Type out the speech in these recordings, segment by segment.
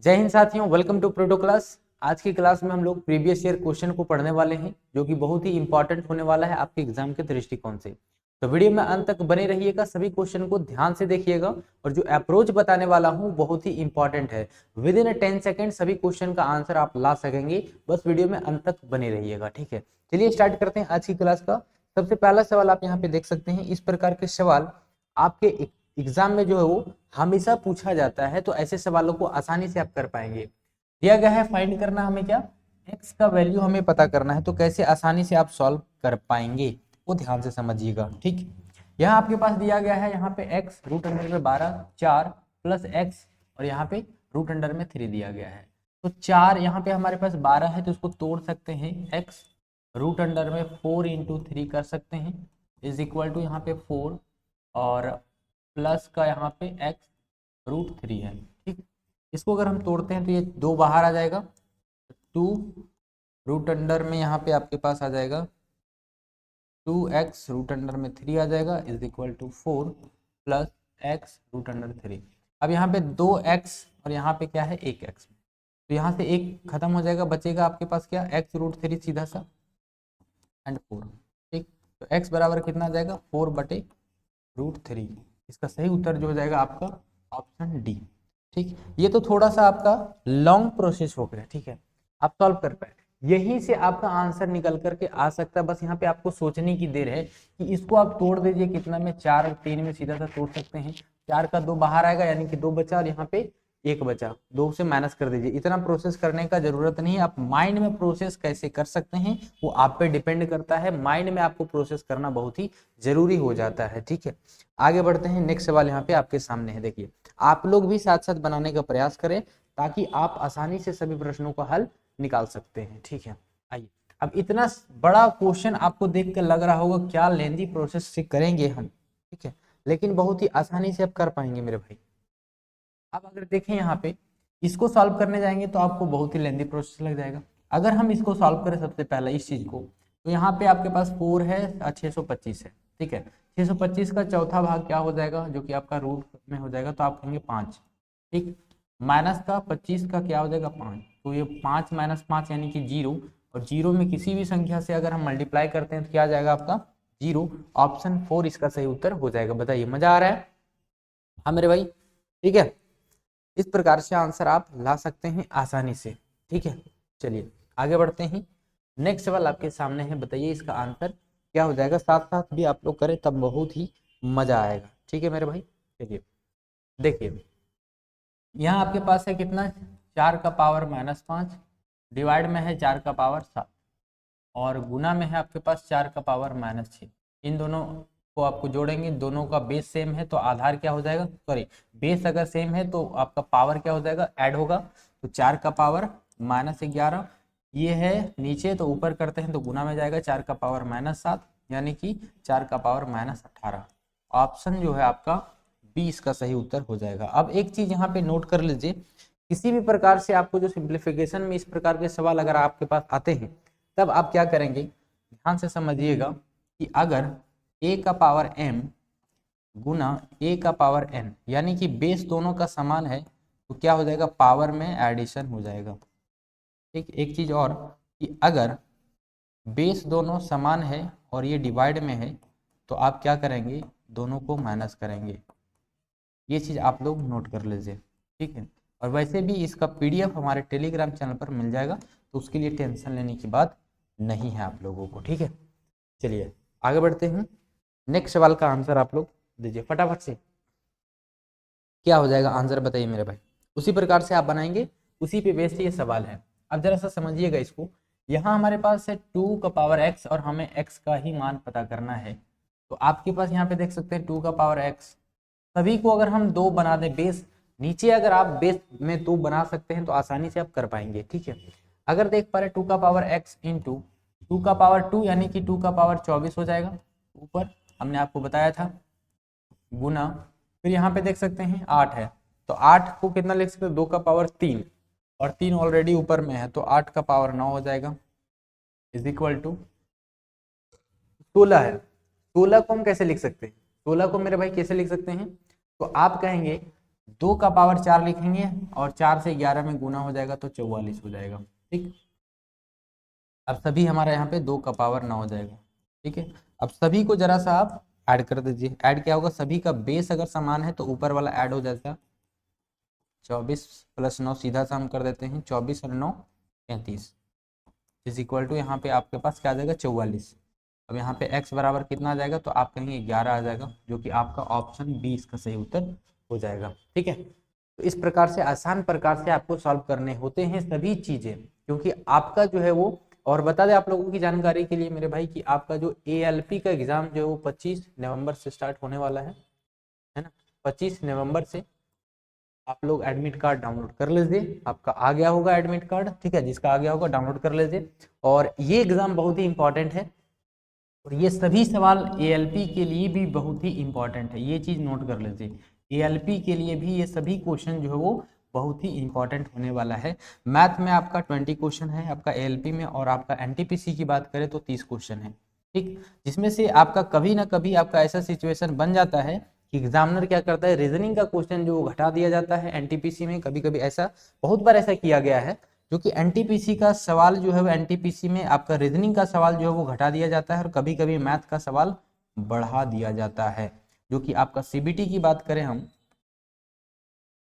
जय हिंद साथियों, welcome to proto class. आज की क्लास में हम लोग प्रीवियस ईयर क्वेश्चन को पढ़ने वाले हैं, जो कि बहुत ही इंपॉर्टेंट होने वाला है आपके एग्जाम के दृष्टिकोण से। तो वीडियो में अंत तक बने रहिएगा, सभी क्वेश्चन को ध्यान से देखिएगा और जो अप्रोच बताने वाला हूं बहुत ही इंपॉर्टेंट है। विद इन 10 सेकेंड सभी क्वेश्चन का आंसर आप ला सकेंगे, बस वीडियो में अंत तक बने रहिएगा। ठीक है, चलिए स्टार्ट करते हैं आज की क्लास का। सबसे पहला सवाल आप यहाँ पे देख सकते हैं। इस प्रकार के सवाल आपके एग्जाम में जो है वो हमेशा पूछा जाता है, तो ऐसे सवालों को आसानी से आप कर पाएंगे। दिया गया है फाइंड करना हमें क्या, x का वैल्यू हमें पता करना है, तो कैसे आसानी से आप सॉल्व कर पाएंगे वो ध्यान से समझिएगा। ठीक, यहाँ आपके पास दिया गया है, यहाँ पे x रूट अंडर में 12 4 प्लस x और यहाँ पे रूट अंडर में 3 दिया गया है। तो 4 यहाँ पे हमारे पास 12 है, तो उसको तोड़ सकते हैं, x रूट अंडर में 4 इंटू 3 कर सकते हैं इज इक्वल टू यहाँ पे 4 और प्लस का यहाँ पे x रूट 3 है। ठीक, इसको अगर हम तोड़ते हैं तो ये 2 बाहर आ जाएगा, 2 रूट अंडर में यहाँ पे आपके पास आ जाएगा 2x रूट अंडर में 3 आ जाएगा is equal to 4 plus x root under 3। अब यहाँ पे 2x और यहाँ पे क्या है 1x, तो यहाँ से एक खत्म हो जाएगा, बचेगा आपके पास क्या x रूट 3 सीधा सा एंड 4। ठीक, तो x बराबर कितना आ जाएगा 4 बटे रूट 3। इसका सही उत्तर जो हो जाएगा आपका ऑप्शन डी। ठीक, ये तो थोड़ा सा आपका लॉन्ग प्रोसेस हो गया। ठीक है, आप सॉल्व कर पाए, यहीं से आपका आंसर निकल करके आ सकता है। बस यहाँ पे आपको सोचने की देर है कि इसको आप तोड़ दीजिए कितना में, 4 और 3 में सीधा सा तोड़ सकते हैं। 4 का 2 बाहर आएगा यानी कि 2 बचा और यहाँ पे 1 बचा, 2 से माइनस कर दीजिए। इतना प्रोसेस करने का जरूरत नहीं है, आप माइंड में प्रोसेस कैसे कर सकते हैं वो आप पे डिपेंड करता है। माइंड में आपको प्रोसेस करना बहुत ही जरूरी हो जाता है। ठीक है, आगे बढ़ते हैं। नेक्स्ट सवाल यहाँ पे आपके सामने है, देखिए आप लोग भी साथ साथ बनाने का प्रयास करें ताकि आप आसानी से सभी प्रश्नों का हल निकाल सकते हैं। ठीक है, आइए। अब इतना बड़ा क्वेश्चन आपको देख कर लग रहा होगा क्या लेंदी प्रोसेस से करेंगे हम, ठीक है, लेकिन बहुत ही आसानी से आप कर पाएंगे मेरे भाई। अब अगर देखें यहाँ पे, इसको सॉल्व करने जाएंगे तो आपको बहुत ही लेंदी प्रोसेस लग जाएगा। अगर हम इसको सॉल्व करें सबसे पहले इस चीज को, तो यहाँ पे आपके पास 4 है और 625 है। ठीक है, 625 का चौथा भाग क्या हो जाएगा, जो कि आपका रूट में हो जाएगा, तो आप कहेंगे 5। ठीक, माइनस का 25 का क्या हो जाएगा 5, तो ये 5 माइनस 5 यानी कि 0, और 0 में किसी भी संख्या से अगर हम मल्टीप्लाई करते हैं तो क्या आ जाएगा आपका 0। ऑप्शन 4 इसका सही उत्तर हो जाएगा। बताइए, मजा आ रहा है? हाँ मेरे भाई, ठीक है, इस प्रकार से आंसर आप ला सकते हैं आसानी से। ठीक है, चलिए आगे बढ़ते हैं। नेक्स्ट सवाल आपके सामने है, बताइए इसका आंसर क्या हो जाएगा। साथ साथ भी आप लोग करें तब बहुत ही मजा आएगा। ठीक है मेरे भाई, चलिए देखिए, यहाँ आपके पास है कितना, 4 का पावर -5, डिवाइड में है 4 का पावर 7 और गुना में है आपके पास 4 का पावर -6। इन दोनों को आपको जोड़ेंगे, दोनों का बेस सेम है तो आधार क्या हो जाएगा, सॉरी बेस अगर सेम है तो आपका पावर क्या हो जाएगा, ऐड होगा। तो 4 का पावर -11 ये है नीचे, तो ऊपर करते हैं तो गुना में जाएगा 4 का पावर -7 यानी कि 4 का पावर -18। ऑप्शन जो है आपका 20 का सही उत्तर हो जाएगा। अब एक चीज यहाँ पे नोट कर लीजिए, किसी भी प्रकार से आपको जो सिंप्लीफिकेशन में इस प्रकार के सवाल अगर आपके पास आते हैं तब आप क्या करेंगे, ध्यान से समझिएगा कि अगर a का पावर m गुना a का पावर n यानी कि बेस दोनों का समान है तो क्या हो जाएगा, पावर में एडिशन हो जाएगा। ठीक, एक चीज और कि अगर बेस दोनों समान है और ये डिवाइड में है तो आप क्या करेंगे, दोनों को माइनस करेंगे। ये चीज आप लोग नोट कर लीजिए। ठीक है, और वैसे भी इसका पीडीएफ हमारे टेलीग्राम चैनल पर मिल जाएगा, तो उसके लिए टेंशन लेने की बात नहीं है आप लोगों को। ठीक है, चलिए आगे बढ़ते हैं। नेक्स्ट सवाल का आंसर आप लोग दीजिए फटाफट से, क्या हो जाएगा आंसर बताइए मेरे भाई। उसी प्रकार से आप बनाएंगे, उसी पे बेस्ड ये सवाल है। अब जरा सा समझिएगा इसको, यहाँ हमारे पास है 2 का पावर x और हमें x का ही मान पता करना है। तो आपके पास यहाँ पे देख सकते हैं 2 का पावर x, सभी को अगर हम 2 बना दें बेस, नीचे अगर आप बेस में 2 बना सकते हैं तो आसानी से आप कर पाएंगे। ठीक है, अगर देख पा रहे 2 का पावर x इंटू 2 का पावर 2 यानी कि 2 का पावर 24 हो जाएगा, ऊपर हमने आपको बताया था गुना, फिर यहाँ पे देख सकते हैं 8 है, तो 8 को कितना लिख सकते हैं, 2 का पावर 3 और 3 ऑलरेडी ऊपर में है तो 8 का पावर 9 हो जाएगा इज इक्वल टू 16 है। 16 को हम कैसे लिख सकते हैं, 16 को मेरे भाई कैसे लिख सकते हैं, तो आप कहेंगे 2 का पावर 4 लिखेंगे और 4 से 11 में गुना हो जाएगा तो 44 हो जाएगा। ठीक, अब सभी हमारा यहाँ पे 2 का पावर 9 हो जाएगा। ठीक है, अब सभी को जरा सा आप ऐड कर दीजिए। ऐड क्या होगा, सभी का बेस अगर समान है तो ऊपर वाला ऐड हो जाता। 24 + 9 सीधा सा हम कर देते हैं, 24 और 9 33 इज इक्वल टू यहाँ पे आपके पास क्या आ जाएगा 44। अब यहाँ पे x बराबर कितना आ जाएगा, तो आप कहेंगे 11 आ जाएगा, जो कि आपका ऑप्शन बी इसका सही उत्तर हो जाएगा। ठीक है, तो इस प्रकार से आसान प्रकार से आपको सॉल्व करने होते हैं सभी चीजें, क्योंकि आपका जो है वो, और बता दें आप लोगों की जानकारी के लिए मेरे भाई कि आपका जो ALP का एग्जाम जो है वो 25 नवंबर से स्टार्ट होने वाला है ना। 25 नवंबर से आप लोग एडमिट कार्ड डाउनलोड कर लीजिए, आपका आ गया होगा एडमिट कार्ड। ठीक है, जिसका आ गया होगा डाउनलोड कर लीजिए। और ये एग्जाम बहुत ही इंपॉर्टेंट है और ये सभी सवाल ALP के लिए भी बहुत ही इंपॉर्टेंट है, ये चीज नोट कर लीजिए। ALP के लिए भी ये सभी क्वेश्चन जो है वो बहुत ही इंपॉर्टेंट होने वाला है। मैथ में आपका 20 क्वेश्चन है आपका ALP में, और आपका NTPC की बात करें तो 30 क्वेश्चन है। ठीक, जिसमें से आपका कभी ना कभी आपका ऐसा सिचुएशन बन जाता है कि एग्जामिनर क्या करता है, रीजनिंग का क्वेश्चन जो घटा दिया जाता है NTPC में। कभी कभी ऐसा, बहुत बार ऐसा किया गया है, जो कि NTPC का सवाल जो है वो NTPC में आपका रीजनिंग का सवाल जो है वो घटा दिया जाता है, और कभी कभी मैथ का सवाल बढ़ा दिया जाता है। जो कि आपका CBT की बात करें हम,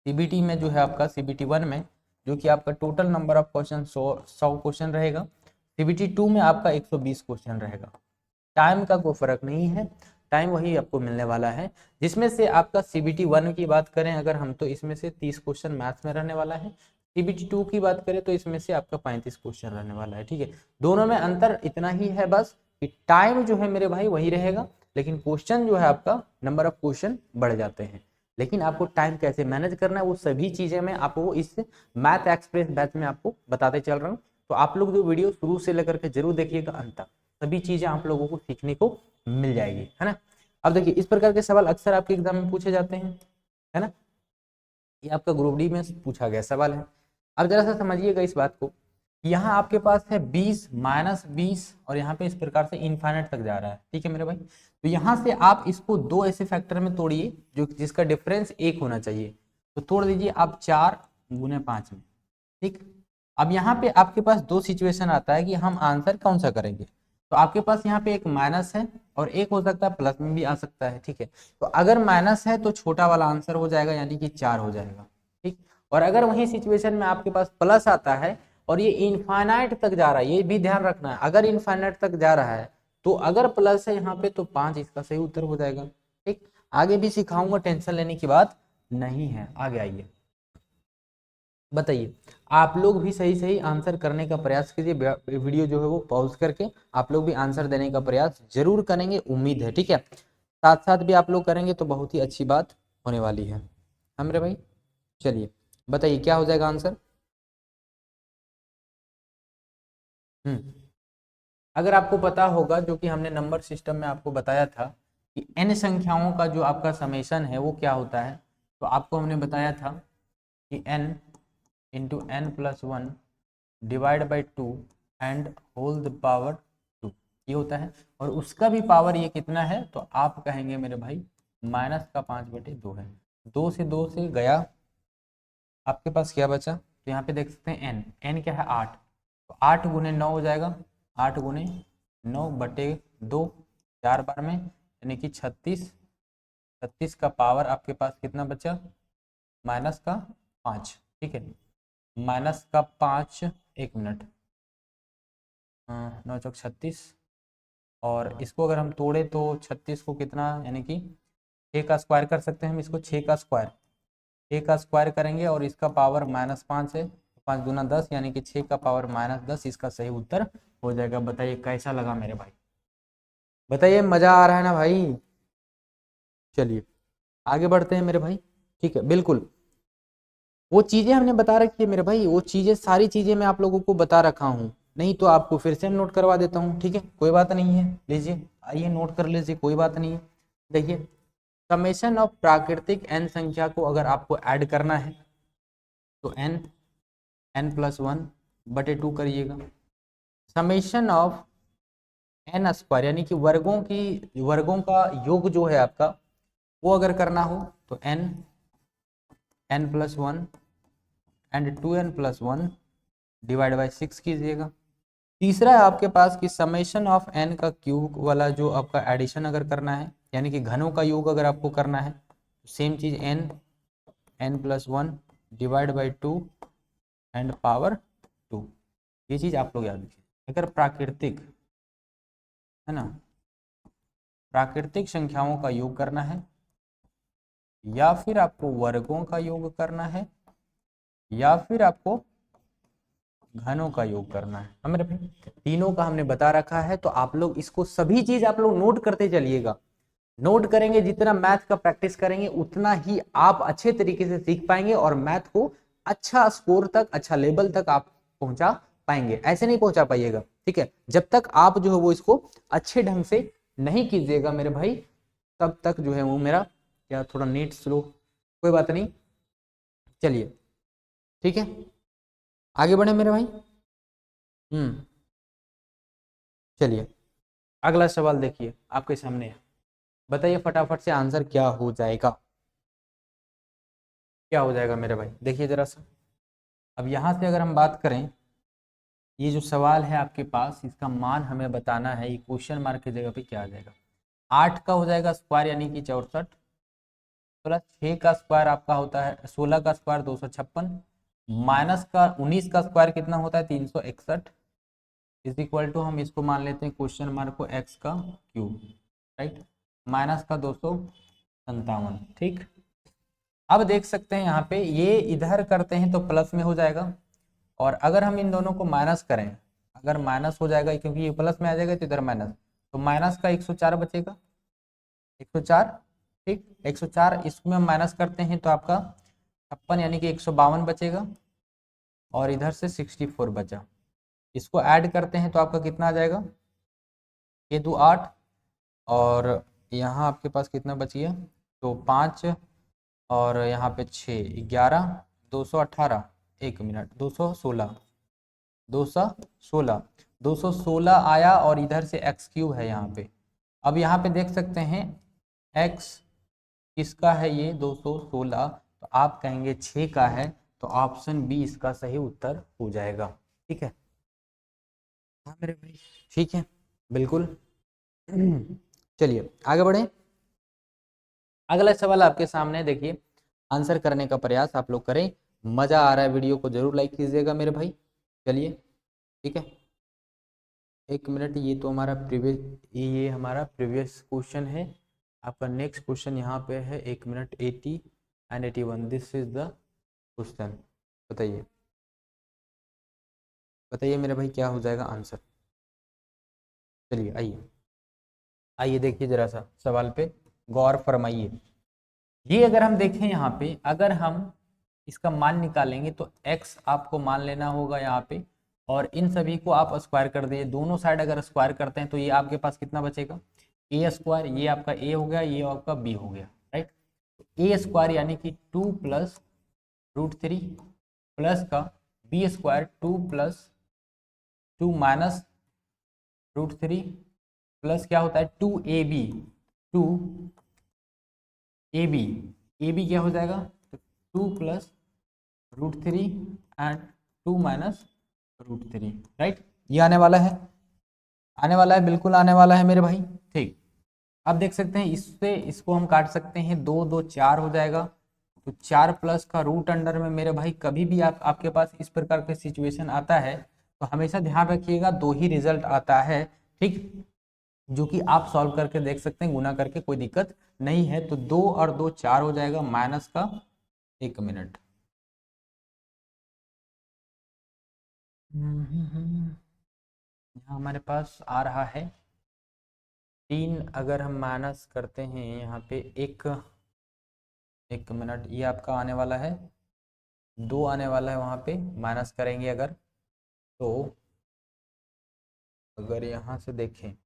CBT में जो है आपका CBT 1 में जो कि आपका total number of question 100 question रहेगा, CBT 2 में आपका 120 क्वेश्चन रहेगा। टाइम का कोई फर्क नहीं है, टाइम वही आपको मिलने वाला है। जिसमें से आपका CBT 1 की बात करें अगर हम, तो इसमें से 30 क्वेश्चन मैथ्स में रहने वाला है। CBT 2 की बात करें तो इसमें से आपका 35 क्वेश्चन रहने वाला है। ठीक है, दोनों में अंतर इतना ही है बस कि टाइम जो है मेरे भाई वही रहेगा, लेकिन क्वेश्चन जो है आपका नंबर ऑफ क्वेश्चन बढ़ जाते हैं। लेकिन आपको टाइम कैसे मैनेज करना है वो सभी चीजें मैं आपको इस मैथ एक्सप्रेस बैच में आपको बताते चल रहा हूँ। तो आप लोग जो वीडियो शुरू से लेकर के जरूर देखिएगा अंत तक, सभी चीजें आप लोगों को सीखने को मिल जाएगी, है ना। अब देखिए, इस प्रकार के सवाल अक्सर आपके एग्जाम में पूछे जाते हैं, है ना। ये आपका ग्रुप डी में पूछा गया सवाल है। अब जरा सा समझिएगा इस बात को, यहाँ आपके पास है 20 -20 और यहाँ पे इस प्रकार से इनफाइनाइट तक जा रहा है। ठीक है मेरे भाई, तो यहाँ से आप इसको दो ऐसे फैक्टर में तोड़िए जो जिसका डिफरेंस 1 होना चाहिए। तो तोड़ दीजिए आप 4 × 5 में। ठीक, अब यहाँ पे आपके पास दो सिचुएशन आता है कि हम आंसर कौन सा करेंगे। तो आपके पास यहाँ पे एक माइनस है और एक हो सकता है प्लस में भी आ सकता है। ठीक है, तो अगर माइनस है तो छोटा वाला आंसर हो जाएगा, यानी कि 4 हो जाएगा। ठीक, और अगर वही सिचुएशन में आपके पास प्लस आता है और ये इनफाइनाइट तक जा रहा है, ये भी ध्यान रखना है, अगर इनफाइनाइट तक जा रहा है तो अगर प्लस है यहाँ पे तो 5 इसका सही उत्तर हो जाएगा। ठीक, आगे भी सिखाऊंगा, टेंशन लेने की बात नहीं है। आगे आइए, बताइए, आप लोग भी सही सही आंसर करने का प्रयास कीजिए। वीडियो जो है वो पॉज करके आप लोग भी आंसर देने का प्रयास जरूर करेंगे, उम्मीद है। ठीक है, साथ साथ भी आप लोग करेंगे तो बहुत ही अच्छी बात होने वाली है। हाँ मेरे भाई, चलिए बताइए क्या हो जाएगा आंसर। अगर आपको पता होगा, जो कि हमने नंबर सिस्टम में आपको बताया था कि n संख्याओं का जो आपका समेशन है वो क्या होता है, तो आपको हमने बताया था कि n × n+1 divide by 2 and whole the power 2 ये होता है, और उसका भी पावर ये कितना है, तो आप कहेंगे मेरे भाई -5/2 है। 2 से 2 से गया, आपके पास क्या बचा, तो यहाँ पे देख सकते हैं n क्या है 8, तो 8 × 9 हो जाएगा, 8 × 9/2 4 बार में, यानी कि 36। 36 का पावर आपके पास कितना बचा, -5। ठीक है, -5, 1 मिनट, 9 चौक 36, और इसको अगर हम तोड़े तो 36 को कितना, यानी कि 6 का स्क्वायर कर सकते हैं हम इसको, 6 का स्क्वायर, 6 का स्क्वायर करेंगे और इसका पावर -5 है, 5 × 10 यानी कि 6 का पावर -10 इसका सही उत्तर हो जाएगा। बताइए कैसा लगा मेरे भाई, बताइए मजा आ रहा है ना भाई। चलिए आगे बढ़ते हैं मेरे भाई। ठीक है, बिल्कुल वो चीजें हमने बता रखी है मेरे भाई, वो चीजें सारी चीजें मैं आप लोगों को बता रखा हूँ, नहीं तो आपको फिर से नोट करवा देता हूँ। ठीक है, कोई बात नहीं है, लीजिए आइए नोट कर लीजिए, कोई बात नहीं है। देखिए, समेशन ऑफ प्राकृतिक n संख्या को अगर आपको ऐड करना है तो n+1/2 करिएगा। समेशन ऑफ n² यानी कि वर्गों का योग जो है आपका, वो अगर करना हो तो n n+1 and 2n+1 divide by 6 कीजिएगा। तीसरा है आपके पास कि समेशन ऑफ n का क्यूब वाला जो आपका एडिशन अगर करना है, यानी कि घनों का योग अगर आपको करना है, सेम चीज n+1 divide by 2 and power 2, ये चीज आप लोग याद रखिए। अगर प्राकृतिक है ना, प्राकृतिक संख्याओं का योग करना है, या फिर आपको वर्गों का योग करना है, या फिर आपको घनों का योग करना है, मेरे भाई तीनों का हमने बता रखा है। तो आप लोग इसको सभी चीज आप लोग नोट करते चलिएगा। नोट करेंगे, जितना मैथ का प्रैक्टिस करेंगे उतना ही आप अच्छे तरीके से सीख पाएंगे और मैथ को अच्छा स्कोर तक, अच्छा लेवल तक आप पहुंचा पाएंगे। ऐसे नहीं पहुंचा पाइएगा, ठीक है। जब तक आप जो है वो इसको अच्छे ढंग से नहीं कीजिएगा मेरे भाई, तब तक जो है वो मेरा क्या थोड़ा नेट स्लो, कोई बात नहीं, चलिए ठीक है, आगे बढ़े मेरे भाई। चलिए अगला सवाल देखिए आपके सामने है, बताइए फटाफट से आंसर क्या हो जाएगा, क्या हो जाएगा मेरे भाई, देखिए जरा सा। अब यहाँ से अगर हम बात करें, ये जो सवाल है आपके पास, इसका मान हमें बताना है, ये क्वेश्चन मार्क की जगह पे क्या आ जाएगा। 8 का हो जाएगा स्क्वायर यानी कि 64, प्लस 6 का स्क्वायर आपका होता है 16 का स्क्वायर 256, माइनस का 19 का स्क्वायर कितना होता है 361, इज इक्वल टू हम इसको मान लेते हैं क्वेश्चन मार्क को x का क्यूब, राइट, माइनस का 257, ठीक। अब देख सकते हैं यहाँ पे ये इधर करते हैं तो प्लस में हो जाएगा, और अगर हम इन दोनों को माइनस करें, अगर माइनस हो जाएगा क्योंकि ये प्लस में आ जाएगा तो इधर माइनस, तो माइनस का 104 बचेगा, 104, ठीक। 104 इसमें हम माइनस करते हैं तो आपका 56 यानी कि 152 बचेगा, और इधर से 64 बचा। इसको ऐड करते हैं तो आपका कितना आ जाएगा, ये 2 8, और यहाँ आपके पास कितना बची है, तो 5, और यहाँ पे 6 11 218, 1 मिनट 216, 216 आया, और इधर से एक्स क्यूब है यहाँ पे। अब यहाँ पे देख सकते हैं एक्स किसका है, ये 216, तो आप कहेंगे 6 का है, तो ऑप्शन बी इसका सही उत्तर हो जाएगा, ठीक है। हाँ मेरे भाई, ठीक है, बिल्कुल। चलिए आगे बढ़े, अगला सवाल आपके सामने, देखिए आंसर करने का प्रयास आप लोग करें, मजा आ रहा है, वीडियो को जरूर लाइक कीजिएगा मेरे भाई। चलिए ठीक है, 1 मिनट, ये तो हमारा प्रीवियस, ये हमारा प्रीवियस क्वेश्चन है। आपका नेक्स्ट क्वेश्चन यहाँ पे है 1 minute 80 and 81, this is the question. बताइए बताइए मेरे भाई क्या हो जाएगा आंसर। चलिए आइए आइए, देखिए जरा सा सवाल पे गौर फरमाइए। ये अगर हम देखें यहाँ पे, अगर हम इसका मान निकालेंगे तो x आपको मान लेना होगा यहाँ पे, और इन सभी को आप स्क्वायर कर दिए, दोनों साइड अगर स्क्वायर करते हैं तो ये आपके पास कितना बचेगा, ए स्क्वायर, ये आपका a हो गया, ये आपका b हो गया, राइट। ए स्क्वायर यानी कि 2 + √3 प्लस का b स्क्वायर 2 + 2 माइनस √3 प्लस क्या होता है 2ab, 2ab क्या हो जाएगा, तो 2 + √3 एंड 2 माइनस √3, राइट। ये आने वाला है, आने वाला है, बिल्कुल आने वाला है मेरे भाई, ठीक। अब देख सकते हैं इससे इसको हम काट सकते हैं, 2 2 4 हो जाएगा, तो 4 प्लस का रूट अंडर में मेरे भाई, कभी भी आपके पास इस प्रकार का सिचुएशन आता है तो हमेशा ध्यान रखिएगा 2 ही रिजल्ट आता है, ठीक, जो कि आप सॉल्व करके देख सकते हैं, गुना करके, कोई दिक्कत नहीं है। तो 2 और 2 4 हो जाएगा, माइनस का 1 मिनट, यहाँ हमारे पास आ रहा है 3, अगर हम माइनस करते हैं यहाँ पे 1 मिनट, ये आपका आने वाला है 2 आने वाला है, वहाँ पे माइनस करेंगे अगर, तो अगर यहाँ से देखें,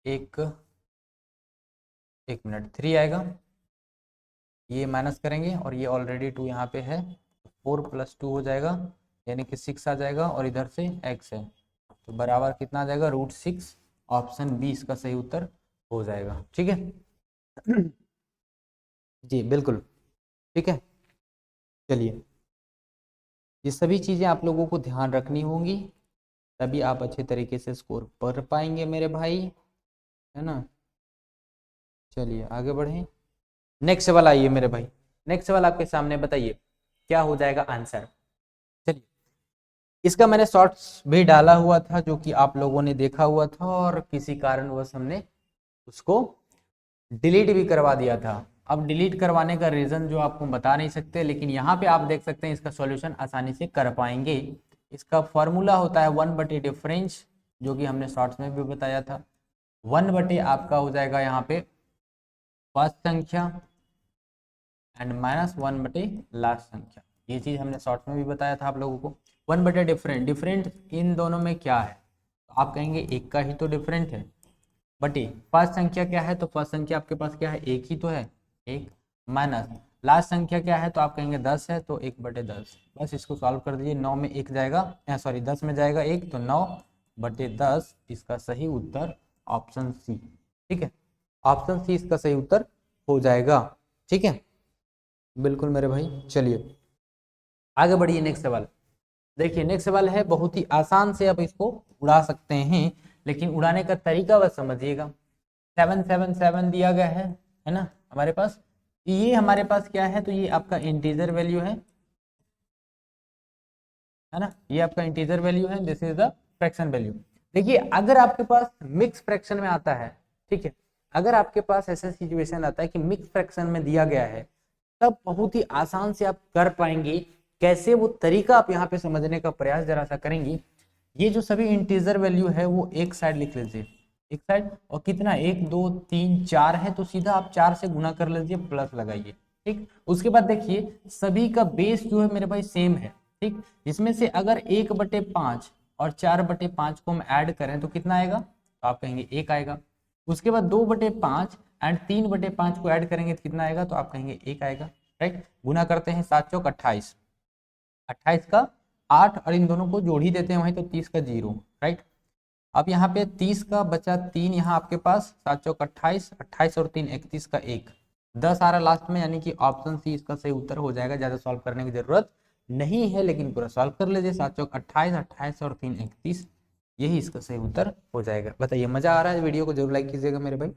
एक 1 मिनट 3 आएगा, ये माइनस करेंगे, और ये ऑलरेडी 2 यहाँ पे है, 4 + 2 हो जाएगा, यानी कि 6 आ जाएगा, और इधर से x है, तो बराबर कितना आ जाएगा, √6, ऑप्शन बी इसका सही उत्तर हो जाएगा। ठीक है जी बिल्कुल। ठीक है, चलिए ये सभी चीजें आप लोगों को ध्यान रखनी होंगी, तभी आप अच्छे तरीके से स्कोर कर पाएंगे मेरे भाई, है ना। चलिए आगे बढ़ें। नेक्स्ट सवाल आइए मेरे भाई, नेक्स्ट सवाल आपके सामने, बताइए क्या हो जाएगा आंसर। चलिए इसका मैंने शॉर्ट्स भी डाला हुआ था जो कि आप लोगों ने देखा हुआ था, और किसी कारणवश हमने उसको डिलीट भी करवा दिया था। अब डिलीट करवाने का रीजन जो आपको बता नहीं सकते, लेकिन यहाँ पे आप देख सकते हैं इसका सॉल्यूशन आसानी से कर पाएंगे। इसका फॉर्मूला होता है 1/, डिफरेंस जो कि हमने शॉर्ट्स में भी बताया था। 1/, आपका हो जाएगा यहाँ पे फर्स्ट संख्या एंड -1/, लास्ट संख्या। ये चीज हमने शॉर्ट्स में भी बताया था आप लोगों को। 1/, डिफरेंट, डिफरेंट इन दोनों में क्या है, तो आप कहेंगे एक का ही तो डिफरेंट है, बटे फर्स्ट संख्या क्या है, तो फर्स्ट संख्या आपके पास क्या है, एक ही तो है, एक, माइनस लास्ट संख्या क्या है, तो आप कहेंगे 10 है, तो 1/10। बस इसको सॉल्व कर दीजिए, 9 में एक जाएगा, सॉरी 10 में जाएगा एक, तो 9/10 इसका सही उत्तर ऑप्शन सी। ठीक है, ऑप्शन सी इसका सही उत्तर हो जाएगा। ठीक है, बिल्कुल मेरे भाई। चलिए आगे बढ़िए, नेक्स्ट सवाल देखिए। नेक्स्ट सवाल है बहुत ही आसान से, आप इसको उड़ा सकते हैं, लेकिन उड़ाने का तरीका बस समझिएगा। 777 दिया गया है ना हमारे पास, ये हमारे पास क्या है, तो ये आपका इंटीजर वैल्यू है ना, ये आपका इंटीजर वैल्यू है, this is the fraction value. देखिए अगर आपके पास मिक्स फ्रैक्शन में आता है, ठीक है, अगर आपके पास ऐसा सिचुएशन आता है कि मिक्स फ्रैक्शन में दिया गया है, तब बहुत ही आसान से आप कर पाएंगे। कैसे, वो तरीका आप यहाँ पे समझने का प्रयास जरा सा करेंगे। ये जो सभी इंटीजर वैल्यू है वो एक साइड लिख लीजिए, एक साइड, और कितना 1 2 3 4 है, तो सीधा आप 4 से गुना कर लीजिए, प्लस लगाइए। ठीक, उसके बाद देखिए सभी का बेस जो है मेरे भाई सेम है। ठीक, इसमें से अगर 1/5 और 4/5 को हम ऐड करें तो कितना आएगा, तो आप कहेंगे 1 आएगा। उसके बाद 2/5 एंड 3/5 को ऐड करेंगे तो कितना आएगा, तो आप कहेंगे 1 आएगा। राइट, गुना करते हैं, 7 चौक 28, 28 का 8, और इन दोनों को जोड़ ही देते हैं वहीं, तो 30 का 0। राइट, अब यहाँ पे 30 का बचा 3, यहाँ आपके पास 7 चौक 28, 28 और 3 31 का 1, 10 आ रहा लास्ट में, यानी कि ऑप्शन सी इसका सही उत्तर हो जाएगा। ज्यादा सॉल्व करने की जरूरत नहीं है, लेकिन पूरा सॉल्व कर लीजिए। 7 चौक 28, 28 और 3 31, यही इसका सही उत्तर हो जाएगा। बताइए मजा आ रहा है, वीडियो को जरूर लाइक कीजिएगा मेरे भाई।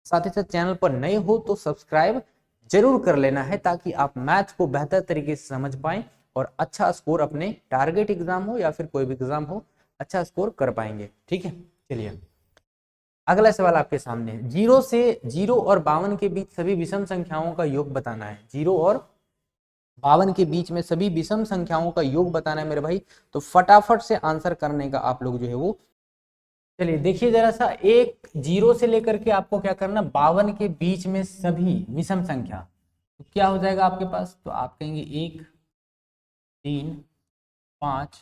साथ ही साथ चैनल पर नए हो तो सब्सक्राइब जरूर कर लेना है, ताकि आप मैथ्स को बेहतर तरीके से समझ पाएं और अच्छा स्कोर अपने टारगेट एग्जाम हो या फिर कोई भी एग्जाम हो, अच्छा स्कोर कर पाएंगे। ठीक है, चलिए अगला सवाल आपके सामने है। 0 और 52 के बीच सभी विषम संख्याओं का योग बताना है। 0 और 52 के बीच में सभी विषम संख्याओं का योग बताना है मेरे भाई। तो फटाफट से आंसर करने का आप लोग जो है वो, चलिए देखिए जरा सा, एक 0 से लेकर के आपको क्या करना, 52 के बीच में सभी विषम संख्या, तो क्या हो जाएगा आपके पास, तो आप कहेंगे 1 3 5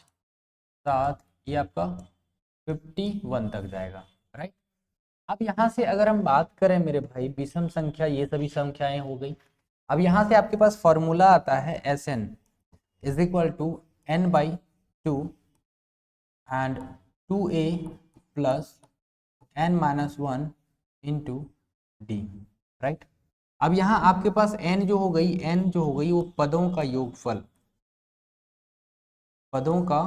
7, ये आपका 51 तक जाएगा। राइट, अब यहाँ से अगर हम बात करें मेरे भाई विषम संख्या, ये सभी संख्याएं हो गई। अब यहाँ से आपके पास फॉर्मूला आता है Sn is equal to n/2 and 2a plus n-1 into D. Right, अब यहाँ आपके पास n जो हो गई, n जो हो गई वो पदों का योगफल, पदों का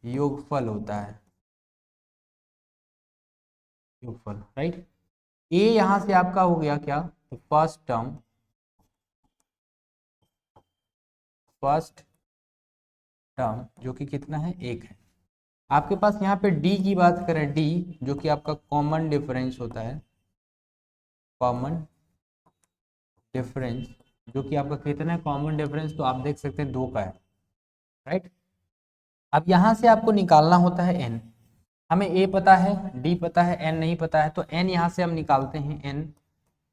योगफल होता है, योगफल। राइट, ए यहां से आपका हो गया क्या, तो फर्स्ट टर्म, फर्स्ट टर्म जो कि कितना है, 1 है। आपके पास यहाँ पे डी की बात करें, डी जो कि आपका कॉमन डिफरेंस होता है, कॉमन डिफरेंस जो कि आपका कितना है, कॉमन डिफरेंस तो आप देख सकते हैं 2 का है। राइट, अब यहाँ से आपको निकालना होता है एन। हमें ए पता है, डी पता है, एन नहीं पता है, तो एन यहाँ से हम निकालते हैं, एन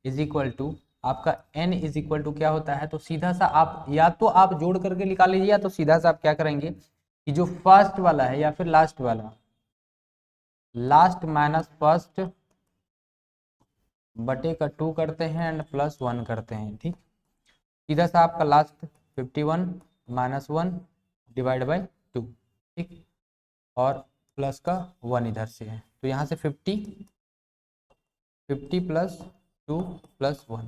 इज इक्वल टू आपका n इज इक्वल टू क्या होता है, तो सीधा सा आप या तो आप जोड़ करके निकाल लीजिए, या तो सीधा सा आप क्या करेंगे कि जो फर्स्ट वाला है या फिर लास्ट वाला, लास्ट माइनस फर्स्ट बटे का 2 करते हैं एंड प्लस 1 करते हैं। ठीक, सीधा सा आपका लास्ट 51 माइनस 1 डिवाइड बाई 2। ठीक, और प्लस का 1 इधर से है, तो यहाँ से 50 50 प्लस 2 प्लस 1,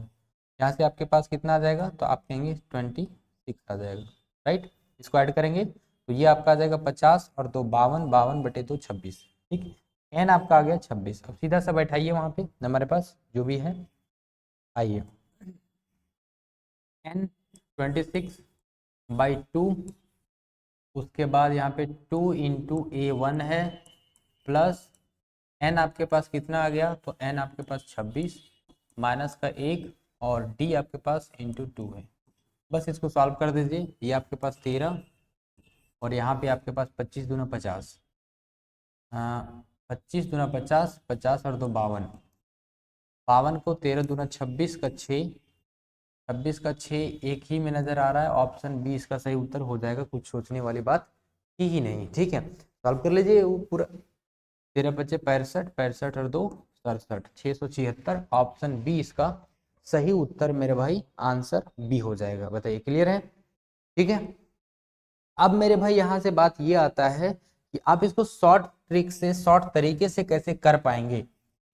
यहाँ से आपके पास कितना आ जाएगा, तो आप कहेंगे 26 आ जाएगा, राइट। इसको ऐड करेंगे तो ये आपका आ जाएगा 50 और 2 52, 52 बटे 2 26, ठीक। एन आपका आ गया 26। अब सीधा सा बैठाइए वहाँ पे हमारे पास जो भी है, आइए एन 26/2, उसके बाद यहाँ पे 2 इंटू A1 है, प्लस एन आपके पास कितना आ गया, तो एन आपके पास 26 माइनस का 1 और डी आपके पास इंटू 2 है। बस इसको सॉल्व कर दीजिए, ये आपके पास 13 और यहाँ पे आपके पास 25 दूना 50, 25 दूना 50, 50 और 2 52, 52 को 13 दूना 26 का 6, 26 का 6 एक ही में नज़र आ रहा है, ऑप्शन बी इसका सही उत्तर हो जाएगा, कुछ सोचने वाली बात ही नहीं, ठीक है। सॉल्व कर लीजिए वो पूरा, 13 बचे 65, 65 और 2 67, 676, ऑप्शन बी इसका सही उत्तर मेरे भाई, आंसर बी हो जाएगा। बताइए क्लियर है, ठीक है। अब मेरे भाई यहाँ से बात ये आता है कि आप इसको शॉर्ट ट्रिक से, शॉर्ट तरीके से कैसे कर पाएंगे,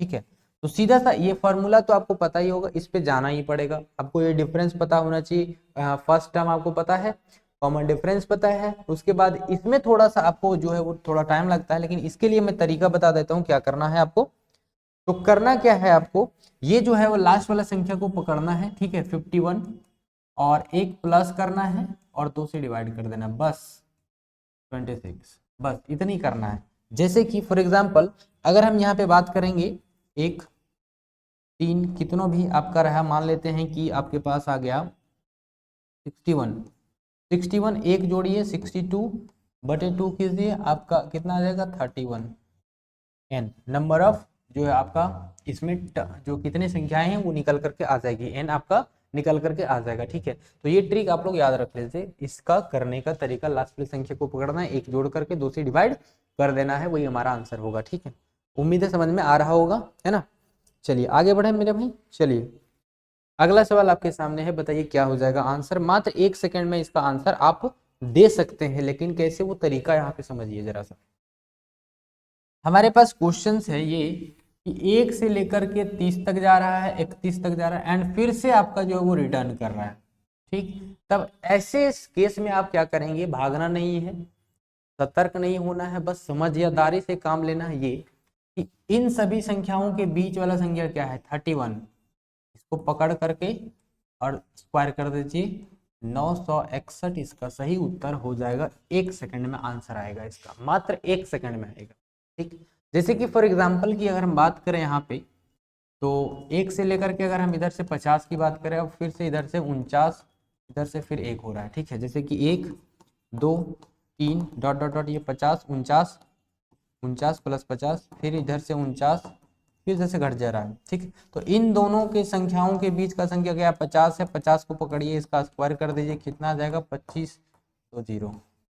ठीक है। तो सीधा सा ये फॉर्मूला तो आपको पता ही होगा, इस पे जाना ही पड़ेगा आपको, ये डिफरेंस पता होना चाहिए। फर्स्ट टर्म आपको पता है, कॉमन डिफरेंस पता है, उसके बाद इसमें थोड़ा सा आपको जो है वो थोड़ा टाइम लगता है, लेकिन इसके लिए मैं तरीका बता देता हूँ क्या करना है आपको। तो करना क्या है आपको, ये जो है वो लास्ट वाला संख्या को पकड़ना है, ठीक है, 51, और एक प्लस करना है और 2 से डिवाइड कर देना, बस 26, बस इतनी करना है। जैसे कि फॉर एग्जांपल अगर हम यहाँ पे बात करेंगे, 1 3 कितनों भी आपका रहा, मान लेते हैं कि आपके पास आ गया 61, 61 एक जोड़िए 62 बटे 2 कीजिए, आपका कितना आ जाएगा 31, एन नंबर ऑफ जो है आपका इसमें जो कितनी संख्याएं हैं वो निकल करके आ जाएगी, एन आपका निकल करके आ जाएगा, ठीक है। तो ये ट्रिक आप लोग याद रख लीजिए, इसका करने का तरीका लास्ट वाली संख्या को पकड़ना है, एक जोड़ करके 2 से डिवाइड कर देना है, वही हमारा आंसर होगा, ठीक है। उम्मीद है समझ में आ रहा होगा, है ना। चलिए आगे बढ़े मेरे भाई, चलिए अगला सवाल आपके सामने है, बताइए क्या हो जाएगा आंसर। मात्र 1 सेकंड में इसका आंसर आप दे सकते हैं, लेकिन कैसे, वो तरीका यहाँ पे समझिए जरा सा। हमारे पास क्वेश्चन है ये कि 1 से लेकर के 30 तक जा रहा है, 31 तक जा रहा है, एंड फिर से आपका जो है वो रिटर्न कर रहा है, ठीक। तब ऐसे केस में आप क्या करेंगे, भागना नहीं है, सतर्क नहीं होना है, बस समझदारी से काम लेना है, ये कि इन सभी संख्याओं के बीच वाला संख्या क्या है 31, इसको पकड़ करके और स्क्वायर कर दीजिए, 961 इसका सही उत्तर हो जाएगा। 1 सेकंड में आंसर आएगा इसका, मात्र 1 सेकंड में आएगा, ठीक। जैसे कि फॉर एग्जांपल की अगर हम बात करें यहाँ पे, तो 1 से लेकर के अगर हम इधर से 50 की बात करें, और फिर से इधर से 49, इधर से फिर 1 हो रहा है, ठीक है। जैसे कि 1 2 3 डॉट डॉट डॉट, ये 50 49, 49 प्लस 50, फिर इधर से 49, फिर इधर से घट जा रहा है, ठीक। तो इन दोनों के संख्याओं के बीच का संख्या क्या है, 50 है, 50 को पकड़िए, इसका स्क्वायर कर दीजिए, कितना आ जाएगा 25 तो 0,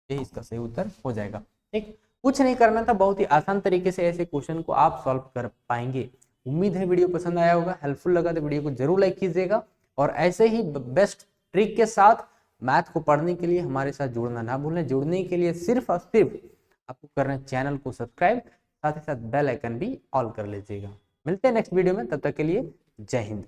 ये इसका सही उत्तर हो जाएगा, ठीक। कुछ नहीं करना था, बहुत ही आसान तरीके से ऐसे क्वेश्चन को आप सॉल्व कर पाएंगे। उम्मीद है वीडियो पसंद आया होगा, हेल्पफुल लगा तो वीडियो को जरूर लाइक कीजिएगा, और ऐसे ही बेस्ट ट्रिक के साथ मैथ को पढ़ने के लिए हमारे साथ जुड़ना ना भूलें। जुड़ने के लिए सिर्फ और सिर्फ आपको करना है चैनल को सब्सक्राइब, साथ ही साथ बेल आइकन भी ऑल कर लीजिएगा। मिलते हैं नेक्स्ट वीडियो में, तब तक के लिए जय हिंद।